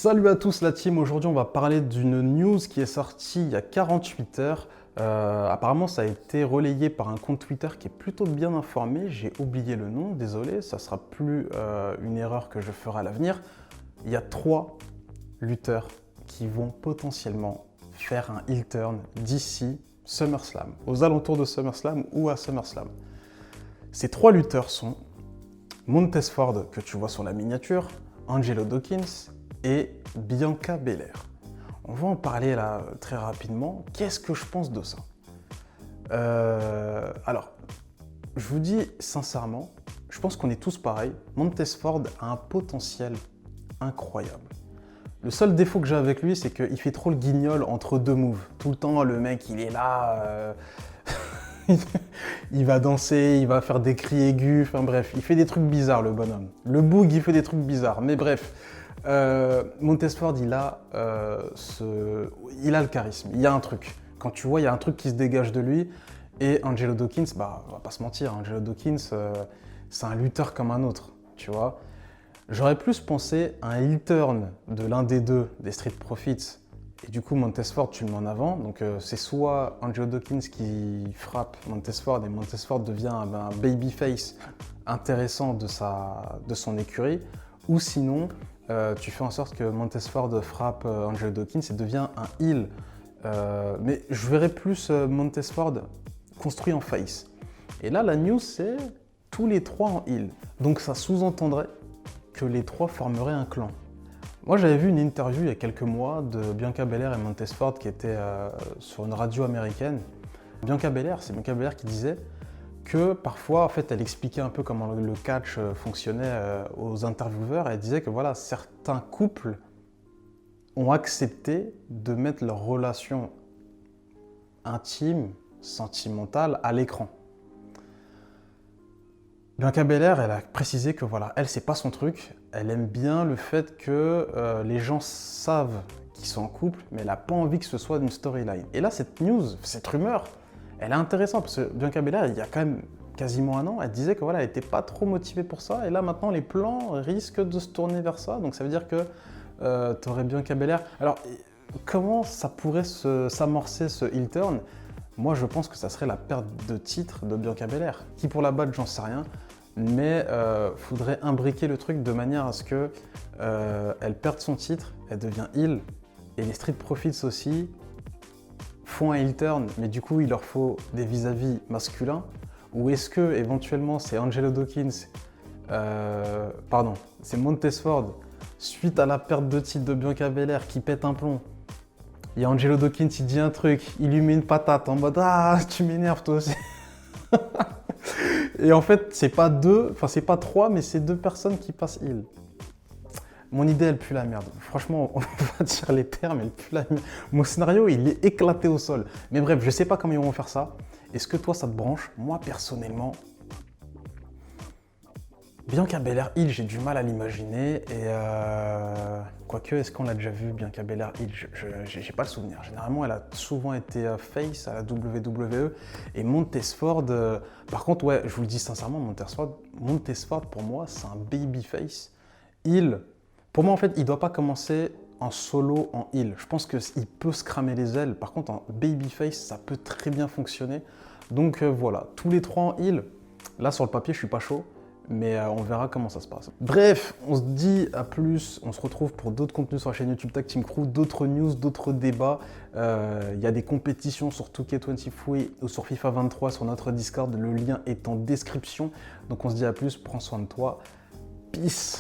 Salut à tous la team, aujourd'hui on va parler d'une news qui est sortie il y a 48 heures. Apparemment ça a été relayé par un compte Twitter qui est plutôt bien informé, j'ai oublié le nom, désolé, ça sera plus une erreur que je ferai à l'avenir. Il y a 3 lutteurs qui vont potentiellement faire un heel turn d'ici SummerSlam, aux alentours de SummerSlam ou à SummerSlam. Ces 3 lutteurs sont Montez Ford, que tu vois sur la miniature, Angelo Dawkins et Bianca Belair. On va en parler là très rapidement. Qu'est-ce que je pense de ça? Alors, je vous dis sincèrement, je pense qu'on est tous pareils. Montez Ford a un potentiel incroyable. Le seul défaut que j'ai avec lui, c'est qu'il fait trop le guignol entre deux moves. Tout le temps, le mec, il est là, il va danser, il va faire des cris aigus, enfin bref, il fait des trucs bizarres, le bonhomme. Le Boog, il fait des trucs bizarres, mais bref. Montez Ford, il a le charisme, il y a un truc. Quand tu vois, il y a un truc qui se dégage de lui. Et Angelo Dawkins, bah, on va pas se mentir, Angelo Dawkins, c'est un lutteur comme un autre, tu vois. J'aurais plus pensé à un heel turn de l'un des deux, des Street Profits, et du coup Montez Ford, tu le mets en avant. Donc c'est soit Angelo Dawkins qui frappe Montez Ford et Montez Ford devient un babyface intéressant de son écurie, ou sinon tu fais en sorte que Montez Ford frappe Angelo Dawkins et devient un heel. Mais je verrais plus Montez Ford construit en face. Et là, la news, c'est tous les 3 en heel. Donc ça sous-entendrait que les 3 formeraient un clan. Moi, j'avais vu une interview il y a quelques mois de Bianca Belair et Montez Ford qui était sur une radio américaine. C'est Bianca Belair qui disait que parfois, en fait, elle expliquait un peu comment le catch fonctionnait aux intervieweurs. Elle disait que voilà, certains couples ont accepté de mettre leur relation intime, sentimentale à l'écran. Bianca Belair, elle a précisé que voilà, elle, c'est pas son truc. Elle aime bien le fait que les gens savent qu'ils sont en couple, mais elle n'a pas envie que ce soit une storyline. Et là, cette news, cette rumeur, elle est intéressante parce que Bianca Belair, il y a quand même quasiment un an, elle disait que voilà, elle n'était pas trop motivée pour ça. Et là, maintenant, les plans risquent de se tourner vers ça. Donc, ça veut dire que tu aurais Bianca Belair. Alors, comment ça pourrait s'amorcer ce heel turn? Moi, je pense que ça serait la perte de titre de Bianca Belair. Qui pour la battre, j'en sais rien. Mais faudrait imbriquer le truc de manière à ce que elle perde son titre, elle devient heel, et les Street Profits aussi font un heel turn, mais du coup il leur faut des vis-à-vis masculins. Ou est-ce que éventuellement c'est Angelo Dawkins, c'est Montez Ford, suite à la perte de titre de Bianca Belair qui pète un plomb. Il y a Angelo Dawkins, il dit un truc, il lui met une patate en mode « Ah, tu m'énerves toi aussi !» Et en fait, c'est pas 3, mais c'est 2 personnes qui passent heel. Mon idée, elle pue la merde. Franchement, on va dire les termes, elle pue la merde. Mon scénario, il est éclaté au sol. Mais bref, je sais pas comment ils vont faire ça. Est-ce que toi, ça te branche? Moi, personnellement, Bianca Belair heel, j'ai du mal à l'imaginer. Et quoique, est-ce qu'on l'a déjà vu, Bianca Belair heel? J'ai pas le souvenir. Généralement, elle a souvent été face à la WWE. Et Montez Ford, par contre, ouais, je vous le dis sincèrement, Montez Ford pour moi, c'est un babyface. Heel, pour moi, en fait, il doit pas commencer en solo, en heel. Je pense qu'il peut se cramer les ailes. Par contre, en babyface, ça peut très bien fonctionner. Donc voilà, tous les 3 en heel. Là, sur le papier, je suis pas chaud. Mais on verra comment ça se passe. Bref, on se dit à plus, on se retrouve pour d'autres contenus sur la chaîne YouTube Tag Team Crew, d'autres news, d'autres débats. Il y a des compétitions sur 2K23 ou sur FIFA 23 sur notre Discord, le lien est en description. Donc on se dit à plus, prends soin de toi, peace.